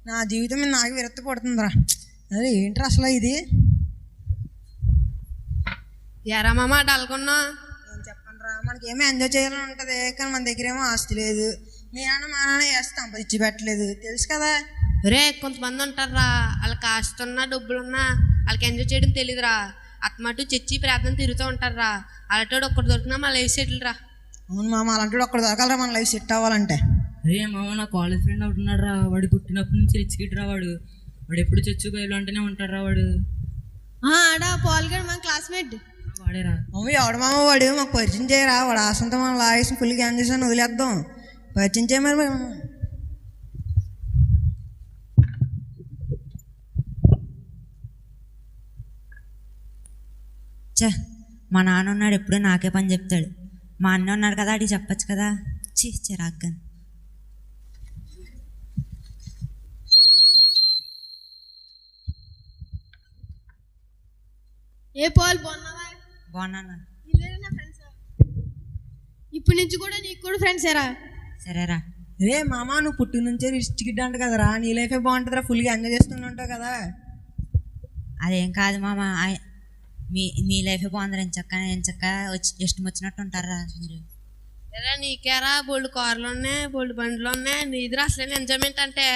నా జీవితం మీద నాకు విరక్తి పడుతుందిరా. అదే ఏంట్రా అసలు ఇది? ఎరా మామ డల్కొన్నా? ఏం చెప్పండిరా, మనకేమో ఎంజాయ్ చేయాలని ఉంటుంది, కానీ మన దగ్గర ఏమో ఆస్తి లేదు. మీ నాన్న మా నాన్న వేస్తాం ఇచ్చి పెట్టలేదు, తెలుసు కదా. రే కొంతమంది ఉంటారా, వాళ్ళకి ఆస్తి ఉన్నా డబ్బులున్నా వాళ్ళకి ఎంజాయ్ చేయడం తెలియదురా. అత్తమాటు చచ్చి ప్రార్థన తిరుగుతూ ఉంటారా. అలాంటి ఒక్కటి దొరికినా మా లైఫ్ సెటిల్ రా. అవును మామ, అలాంటి ఒక్కడ దొరకాలరా మన లైఫ్ సెట్ అవ్వాలంటే. అరే మామ, నా కాలేజ్ ఫ్రెండ్ ఒకటి ఉన్నాడు రా. వాడు పుట్టినప్పటి నుంచి రిచ్ కిడ్ రా. వాడు ఎప్పుడు చచ్చు బయలు అంటేనే ఉంటాడు రా. వాడు ఆడా పాల్ గడ్ మన క్లాస్మేట్. వాడేరా. మమ్మీ ఎవడు మామ వాడు? మాకు పరిచయం చేయరా. వాడు ఆసంతా మనం లాగేసి ఫుల్ గ్యాన్ చేసాను, వదిలేద్దాం. పరిచయం చేయమని మేము. చే, మా నాన్న ఉన్నాడు, ఎప్పుడు నాకే పని చెప్తాడు. మా అన్న ఉన్నాడు కదా, అడిగి చెప్పచ్చు కదా. చిరాగ్గా. ఏ పాల్ బాగున్నావా? బాగున్నాను. ఇప్పటి నుంచి కూడా నీకు కూడా ఫ్రెండ్స్ ఏరా? సరేరా. రే మామ, నువ్వు పుట్టి నుంచే రిచ్ కిడ్ అంట కదరా, నీ లైఫే బాగుంటుందిరా, ఫుల్గా ఎంజాయ్ చేస్తుంటావు కదా. అదేం కాదు మామ, మీ లైఫ్ బాగుంది. ఎంచక్క వచ్చి ఇష్టం వచ్చినట్టు ఉంటారా మీరు? ఎరా నీకేరా బోల్డ్ కార్లు ఉన్నాయి, బోల్డ్ బండ్లు ఉన్నాయి, నీదిరా అసలు ఎంజాయ్మెంట్ అంటే.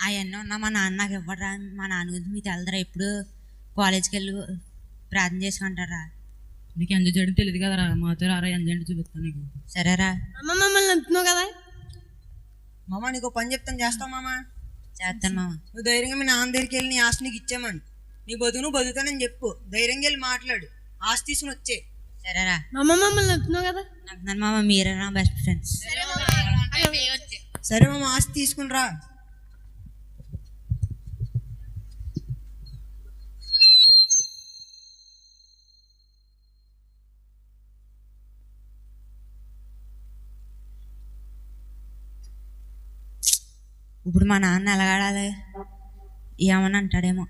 అవన్నీ ఉన్నా మా నాన్న నాకు ఇవ్వడరా. మా నాన్న గురించి మీకు తెలదరా. ఎప్పుడు కాలేజ్కి వెళ్ళి ప్రార్థన చేసుకుంటారా. నీకు ఎంజాయ్ చేయడం తెలియదు కదరా. మాతో రారా, ఎంజాయ్ అంటే చూపిస్తాను నీకు. సరేరా. అమ్మ మమ్మల్ని అంటున్నావు కదా. మామ నీకు పని చెప్తాను, చేస్తావు మామ? చేస్తాను మామ. నువ్వు ధైర్యంగా మీ నాన్న దగ్గరికి వెళ్ళి నీ ఆస్తి నీకు ఇచ్చామని, నీ బతుకు నువ్వు బతుకుతానని చెప్పు. ధైర్యంగా వెళ్ళి మాట్లాడు, ఆస్తి తీసుకుని వచ్చే. సరేరా. అమ్మ మమ్మల్ని అంటున్నావు కదా. నాకు మామ మీరే నా బెస్ట్ ఫ్రెండ్స్. సరే మామ, ఆస్తి తీసుకుని రా. ఇప్పుడు మా నాన్న ఎలాగాడాలి, ఏమని అంటాడేమో.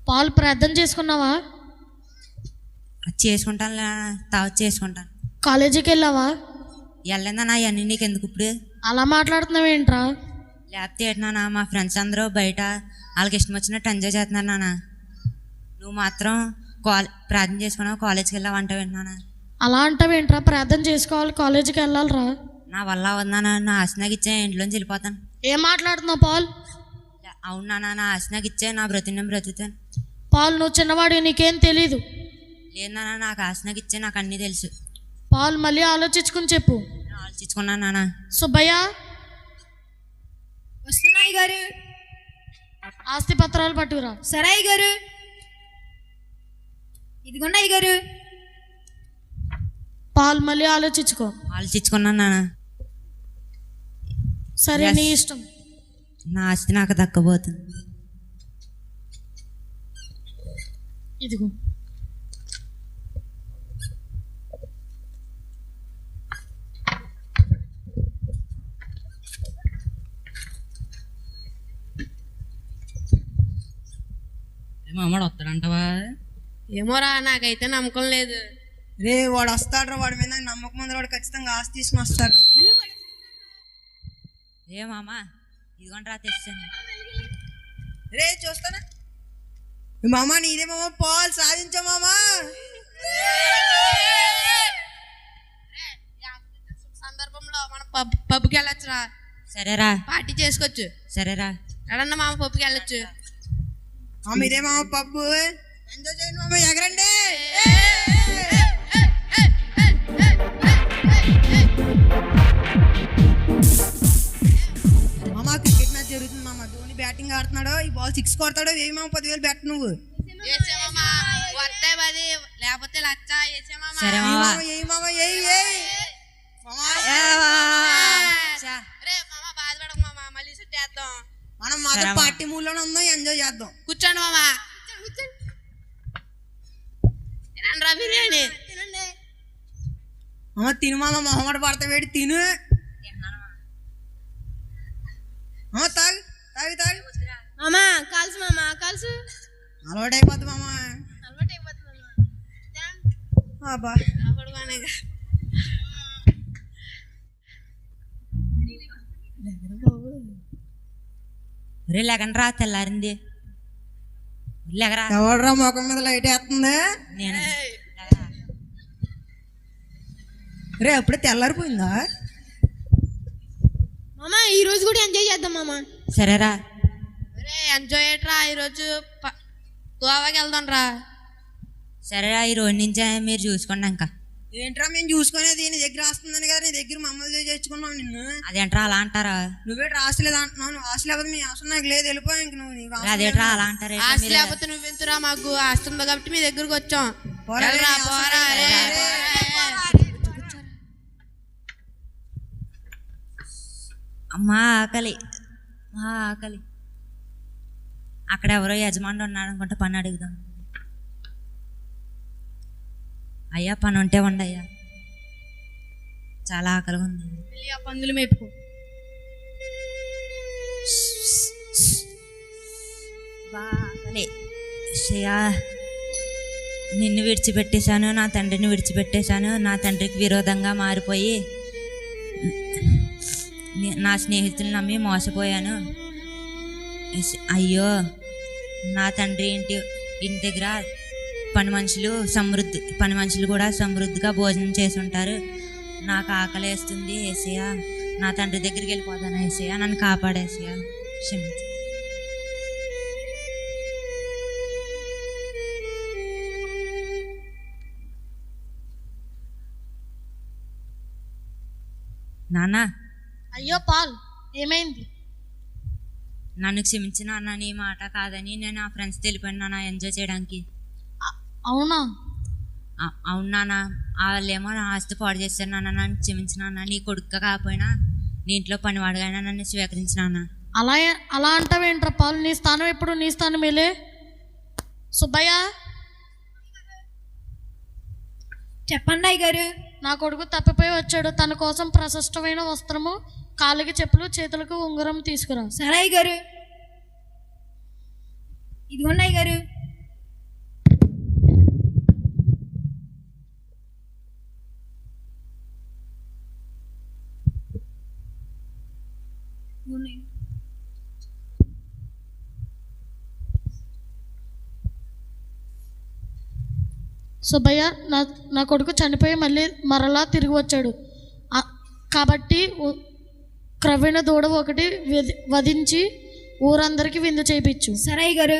పాలు ప్రార్థన చేసుకున్నావా? చేసుకుంటాను, చేసుకుంటాను. కాలేజీకి వెళ్ళావా? వెళ్ళిందన్నా, అవన్నీ నీకు ఎందుకు ఇప్పుడు? అలా మాట్లాడుతున్నావేంట్రా? లేకపోతే ఏంటన్నా, మా ఫ్రెండ్స్ అందరూ బయట వాళ్ళకి ఇష్టం వచ్చినట్టు ఎంజాయ్ చేస్తున్నారు నాన్న. నువ్వు మాత్రం ప్రార్థన చేసుకున్నావు, కాలేజ్కి వెళ్ళావు అంటావు ఏంటన్నా? అలా అంటావేంట్రా? ప్రార్థన చేసుకోవాలి, కాలేజీకి వెళ్ళాలిరా. నా వల్ల అవుతుందా? నా ఆశ నాకు ఇచ్చే, ఇంట్లోంచి వెళ్ళిపోతాను. ఏం మాట్లాడుతున్నావు పాల్? అవును నాన్న, నా ఆశ నాకు ఇచ్చే, నా నేను బ్రతుకుతాను. పాల్, నువ్వు చిన్నవాడి, నీకేం తెలీదు. లేదు నాన్న, నాకు ఆశ నాకు ఇచ్చే, నాకు అన్నీ తెలుసు. పాల్, మళ్ళీ ఆలోచించుకుని చెప్పు. ఆలోచించుకున్నాను నాన్న. సుబ్బయ్య వస్తున్నాయి గారు. ఆస్తి పత్రాలు పట్టుకురా. సరే గారు. ఇదిగోండి గారు. పాల్, మళ్ళీ ఆలోచించుకో. ఆలోచించుకున్నాను నాన్న. సరే, Yes. నీ ఇష్టం. నా ఆస్తి నాకు దక్కబోతుంది. ఇదిగో. మామాడు వస్తాడంటావా? ఏమోరా, నాకైతే నమ్మకం లేదు. రే వాడు వస్తాడు, వాడి మీద నాకు నమ్మకం ఉంది. వాడు ఖచ్చితంగా ఆస్తి తీసుకుని వస్తాడు. ఏ మామ, ఇదిగోండి రా, తెచ్చాను. రే చూస్తానా మామ, నీదే మామ, పాలు సాధించా మామ. సందర్భంలో మనం పబ్కి వెళ్ళొచ్చురా. సరేరా. పార్టీ చేసుకోవచ్చు. సరేరా. ఎడన్నా మామ పబ్కి వెళ్ళొచ్చు. మామ ఇదే మామ పబ్బు, ఎంజాయ్ చేయండి మామ, ఎగరండి. మామ క్రికెట్ మ్యాచ్ జరుగుతుంది మామ, ధోని బ్యాటింగ్ ఆడుతున్నాడు, ఈ బాల్ 6 కొడతాడు. ఏ మామ 10,000 బ్యాట్ నువ్వు. లేకపోతే లచ్చ. సరే ఏ మామ. మామ, ఏ మామ, ఏ బాధపడక మామ, మళ్ళీ సెట్ చేద్దాం. మనం మాత్రం పార్టీ మూడ్లోనే ఉందాం, ఎంజాయ్ చేద్దాం. కూర్చోండి మామ. తినండిరా బిర్యానీ. మామ తిను మామ, మొహమాట పడతా వేడి తిను. మామ తాగు తాగు తాగు. మామా కాల్సు, మామ కాల్సు. అలవాటైపోద్ది మామ. అబ్బా అప్పుడు బాగానే రే లెగన్ రా, తెల్లారింది. లెగరా. ఎవడరా ముఖం మీద లైట్ వేస్తుంది? నేను రే అప్పుడే తెల్లారిపోయిందా? మామ ఈ రోజు కూడా ఎంజాయ్ చేద్దాం మామ. సరేరా. ఎంజాయ్ చేయట్రా ఈరోజు గోవాకి వెళ్దాం రా. సరేరా, ఈ రోజు నుంచే మీరు చూసుకోండి. ఇంకా ఏంట్రా మేము చూసుకునేది? నీ దగ్గర వస్తుందని కదా నీ దగ్గర మమ్మల్ని చేర్చుకున్నావు. నిన్ను అదేంట్రా అలా అంటారా? నువ్వే రాసలేదు అంటున్నావు. నువ్వు ఆశ లేకపోతే మీ అవసరం నాకు లేదు, వెళ్ళిపోయి ఇంక నువ్వు నీకు అవసరం అదేంట్రా లేదు. అలా అంటారా? ఆస్తి లేకపోతే నువ్వెంతురా, మాకు ఆస్తి ఉంది కాబట్టి మీ దగ్గరకు వచ్చాం. పోరా, వెళ్ళరా, నీ పోరా, అవసరం రే, లేదు. అమ్మా ఆకలి, మా ఆకలి. అక్కడ ఎవరో యజమాని ఉన్నాడు అనుకుంటే పని అడుగుదాం. అయ్యా పని ఉంటే ఉండయ్యా, చాలా ఆకలిగా ఉంది. వెళ్ళి ఆ పందులు మేపుకో. ఆకలి. శ్రేయా, నిన్ను విడిచిపెట్టేశాను, నా తండ్రిని విడిచిపెట్టేశాను. నా తండ్రికి విరోధంగా మారిపోయి నా స్నేహితులను నమ్మి మోసపోయాను. అయ్యో, నా తండ్రి ఇంటి దగ్గర పని మనుషులు కూడా సమృద్ధిగా భోజనం చేసి ఉంటారు. నాకు ఆకలి వేస్తుంది ఏసయ్యా, నా తండ్రి దగ్గరికి వెళ్ళిపోతాను ఏసయ్యా, నన్ను కాపాడేసయ్యా, క్షమించు. నాన్న, అయ్యో పాల్, ఏమైంది? నన్ను క్షమించు నాన్న, నీ మాట కాదని నేను నా ఫ్రెండ్స్ తెలిపాను నాన్న ఎంజాయ్ చేయడానికి. అవునా? అవును నాన్న, వాళ్ళేమో నా ఆస్తి పాడు చేశారు నాన్న, నన్ను క్షమించు నాన్న. నీ కొడుకు కాకపోయినా నీ ఇంట్లో పనివాడుగా నన్ను స్వీకరించు నాన్న. అలా అంటావేంట్రా పాల్? నీ స్థానం ఎప్పుడు నీ స్థానమేలే. సుబ్బయ్య, చెప్పండి అయ్యగారు. నా కొడుకు తప్పిపోయి వచ్చాడు. తన కోసం ప్రశస్తమైన వస్త్రము, కాళ్ళకి చెప్పులు, చేతులకు ఉంగరం తీసుకురా. సరే అయ్యగారు. ఇదిగోండి అయ్యగారు. సుబ్బయ్య, నా కొడుకు చనిపోయి మరలా తిరిగి వచ్చాడు. కాబట్టి క్రవీణ దూడ ఒకటి వధించి ఊరందరికీ విందు చేయించు. సరే అయ్యగారు.